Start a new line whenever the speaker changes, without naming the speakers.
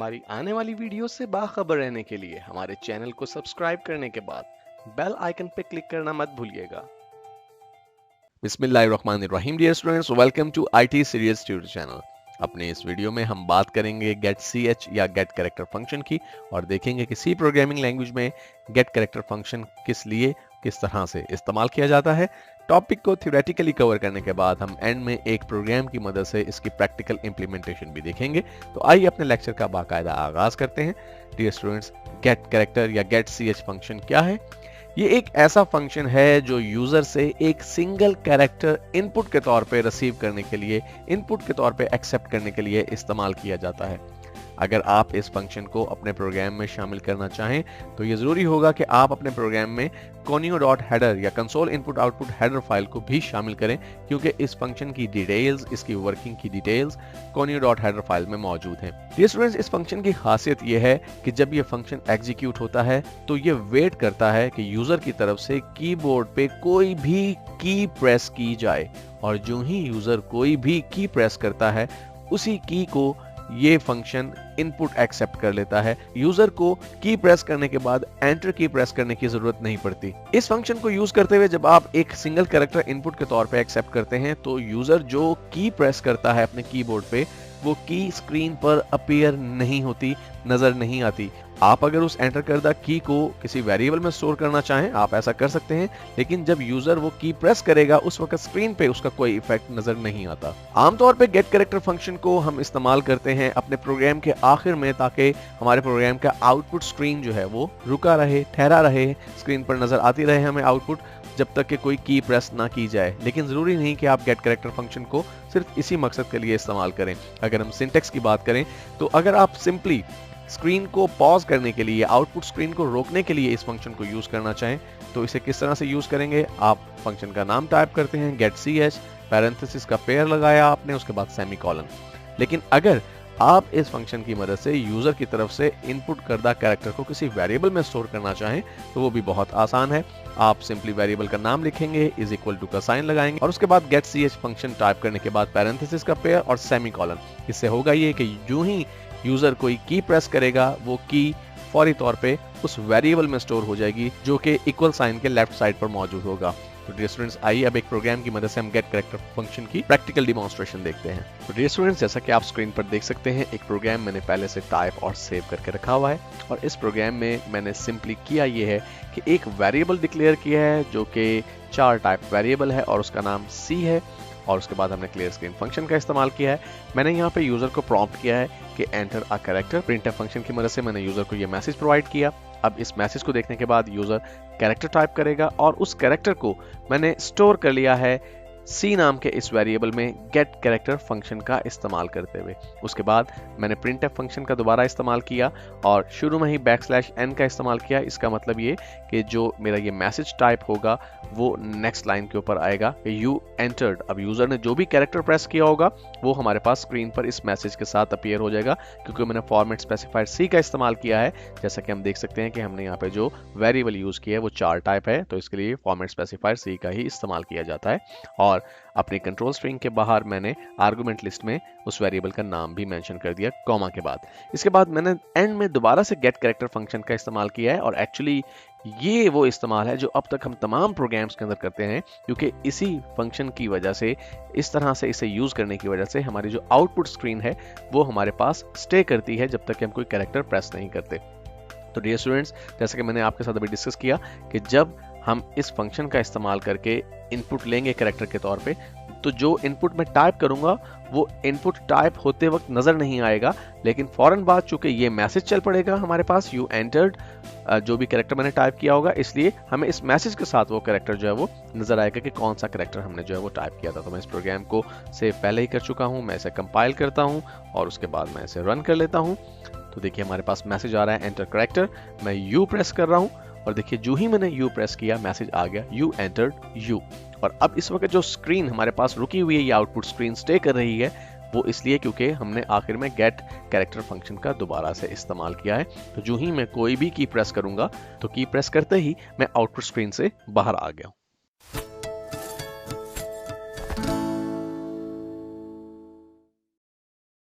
हमारी आने वाली वीडियो से बाखबर रहने के लिए हमारे चैनल को सब्सक्राइब करने के बाद बेल आइकन पर क्लिक करना मत भूलिएगा। बिस्मिल्लाहिर्रहमानिर्रहीम dear students, welcome to IT serious tutor channel. अपने इस वीडियो में हम बात करेंगे गेट ch या गेट कैरेक्टर फंक्शन की और देखेंगे कि सी प्रोग्रामिंग लैंग्वेज में गेट कैरेक्टर फंक्शन किस तरह से इस्तेमाल किया जाता है। टॉपिक को थ्योरेटिकली कवर करने के बाद हम एंड में एक प्रोग्राम की मदद से इसकी प्रैक्टिकल इंप्लीमेंटेशन भी देखेंगे। तो आइए अपने लेक्चर का बाकायदा आगाज करते हैं। डियर स्टूडेंट्स, गेट कैरेक्टर या गेट ch फंक्शन क्या है? ये एक ऐसा फंक्शन है जो यूजर से एक सिंगल कैरेक्टर इनपुट के तौर पे रिसीव करने के लिए, इनपुट के तौर पे एक्सेप्ट करने के लिए इस्तेमाल किया जाता है। अगर आप इस फंक्शन को अपने प्रोग्राम में शामिल करना चाहें तो ये जरूरी होगा कि आप अपने प्रोग्राम में conio.header या console input output header file को भी शामिल करें, क्योंकि इस फंक्शन की डिटेल्स, इसकी वर्किंग की डिटेल्स conio.header फाइल में मौजूद हैं। डियर स्टूडेंट्स, इस फंक्शन की खासियत यह है कि जब ये फंक्शन एग्जीक्यूट होता है तो ये वेट करता है कि यूजर की तरफ से कीबोर्ड पे कोई भी की प्रेस की जाए, और जो ही यूजर कोई भी की प्रेस करता है उसी की को ये फंक्शन इनपुट एक्सेप्ट कर लेता है। यूजर को की प्रेस करने के बाद एंटर की प्रेस करने की जरूरत नहीं पड़ती। इस फंक्शन को यूज करते हुए जब आप एक सिंगल कैरेक्टर इनपुट के तौर पे एक्सेप्ट करते हैं तो यूजर जो की प्रेस करता है अपने कीबोर्ड पे, वो की स्क्रीन पर अपीयर नहीं होती, नजर नहीं आती। आप अगर उस एंटर करदा की को किसी वेरिएबल में स्टोर करना चाहें आप ऐसा कर सकते हैं, लेकिन जब यूजर वो की प्रेस करेगा उस वक्त स्क्रीन पे उसका कोई इफेक्ट नजर नहीं आता। आमतौर पे गेट कैरेक्टर फंक्शन को हम इस्तेमाल करते हैं अपने प्रोग्राम के आखिर में, ताकि हमारे प्रोग्राम का आउटपुट स्क्रीन जो है वो रुका रहे, ठहरा रहे, स्क्रीन पर नजर आती रहे हमें आउटपुट, जब तक कि कोई की प्रेस ना की जाए। लेकिन जरूरी नहीं कि आप गेट कैरेक्टर फंक्शन को सिर्फ इसी मकसद के लिए इस्तेमाल करें। अगर हम सिंटेक्स की बात करें तो अगर आप सिंपली स्क्रीन को पॉज करने के लिए, आउटपुट स्क्रीन को रोकने के लिए इस फंक्शन को यूज करना चाहें तो इसे किस तरह से यूज करेंगे? आप फंक्शन का नाम टाइप करते हैं गेट ch, पैरेंथेसिस का पेयर लगाया आपने, उसके बाद सेमीकोलन। लेकिन अगर आप इस फंक्शन की मदद से यूजर की तरफ से इनपुट करदा कैरेक्टर को किसी वेरिएबल में स्टोर करना चाहें तो वो भी बहुत आसान है। आप सिंपली वेरिएबल का नाम लिखेंगे, इज इक्वल टू का साइन लगाएंगे और उसके बाद गेट ch फंक्शन टाइप करने के बाद पैरेंथेसिस का पेयर और सेमीकोलन। इससे होगा ये कि यूं ही यूजर कोई की प्रेस करेगा वो की फौरी तौर पे उस वेरिएबल में स्टोर हो जाएगी जो कि इक्वल साइन के लेफ्ट साइड पर मौजूद होगा। तो डियर स्टूडेंट्स, आइए अब एक प्रोग्राम की मदद से हम गेट कैरेक्टर फंक्शन की प्रैक्टिकल डिमॉन्स्ट्रेशन देखते हैं। तो डियर स्टूडेंट्स, जैसा कि आप स्क्रीन पर देख सकते हैं एक प्रोग्राम मैंने पहले से टाइप और सेव करके रखा हुआ है, और इस प्रोग्राम में मैंने सिंपली किया ये है कि एक वेरिएबल डिक्लेयर किया है जो कि 4 टाइप वेरिएबल है और उसका नाम C है, और उसके बाद हमने क्लियर स्क्रीन फंक्शन का इस्तेमाल किया है। मैंने यहाँ पे यूजर को प्रॉम्प्ट किया है कि enter a character. Printf function की मदद से मैंने यूजर को ये मैसेज प्रोवाइड किया। अब इस मैसेज को देखने के बाद यूजर कैरेक्टर टाइप करेगा और उस कैरेक्टर को मैंने स्टोर कर लिया है C नाम के इस वेरिएबल में गेट कैरेक्टर फंक्शन का इस्तेमाल करते हुए। उसके बाद मैंने प्रिंटफ फंक्शन का दोबारा इस्तेमाल किया और शुरू में ही \n का इस्तेमाल किया। इसका मतलब ये कि जो मेरा ये मैसेज टाइप होगा वो नेक्स्ट लाइन के ऊपर आएगा यू एंटर्ड। अब यूजर ने जो भी कैरेक्टर प्रेस किया होगा वो हमारे पास स्क्रीन पर इस मैसेज के साथ अपीयर हो जाएगा, क्योंकि मैंने फॉर्मेट स्पेसिफायर C का इस्तेमाल किया है। जैसा कि हम देख सकते हैं कि हमने यहाँ पे जो वेरिएबल यूज किया है वो 4 टाइप है, तो इसके लिए फॉर्मेट स्पेसिफायर C का ही इस्तेमाल किया जाता है। और अपनी कंट्रोल स्ट्रिंग के बाहर मैंने आर्गुमेंट लिस्ट में उस वेरिएबल का नाम भी मेंशन कर दिया कॉमा के बाद। इसके बाद मैंने एंड में दोबारा से गेट कैरेक्टर फंक्शन का इस्तेमाल किया है, और एक्चुअली ये वो इस्तेमाल है जो अब तक हम तमाम प्रोग्राम्स के अंदर करते हैं, क्योंकि इसी फंक्शन की वजह से, इस तरह से इसे यूज करने की वजह से हमारी जो आउटपुट स्क्रीन है वो हमारे पास स्टे करती है जब तक कि हम कोई कैरेक्टर प्रेस नहीं करते। तो डियर स्टूडेंट्स, जैसे कि मैंने आपके साथ अभी डिस्कस किया कि जब हम इस फंक्शन का इस्तेमाल करके इनपुट लेंगे कैरेक्टर के तौर पे, तो जो इनपुट मैं टाइप करूंगा वो इनपुट टाइप होते वक्त नजर नहीं आएगा, लेकिन फौरन बाद चूंकि ये मैसेज चल पड़ेगा हमारे पास यू एंटर्ड, जो भी कैरेक्टर मैंने टाइप किया होगा, इसलिए हमें इस मैसेज के साथ वो कैरेक्टर जो है वो नजर आएगा कि कौन सा कैरेक्टर हमने जो है वो टाइप किया था। तो मैं इस प्रोग्राम को सेव पहले ही कर चुका हूँ, मैं इसे कंपाइल करता हूँ और उसके बाद मैं इसे रन कर लेता हूँ। तो देखिए हमारे पास मैसेज आ रहा है एंटर कैरेक्टर, मैं यू प्रेस कर रहा हूँ और देखिए जो ही मैंने यू प्रेस किया मैसेज आ गया यू एंटर्ड यू। और अब इस वक्त जो स्क्रीन हमारे पास रुकी हुई है, ये आउटपुट स्क्रीन स्टे कर रही है, वो इसलिए क्योंकि हमने आखिर में गेट कैरेक्टर फंक्शन का दोबारा से इस्तेमाल किया है। तो जो ही मैं कोई भी की प्रेस करूंगा तो की प्रेस करते ही मैं आउटपुट स्क्रीन से बाहर आ गया हूं।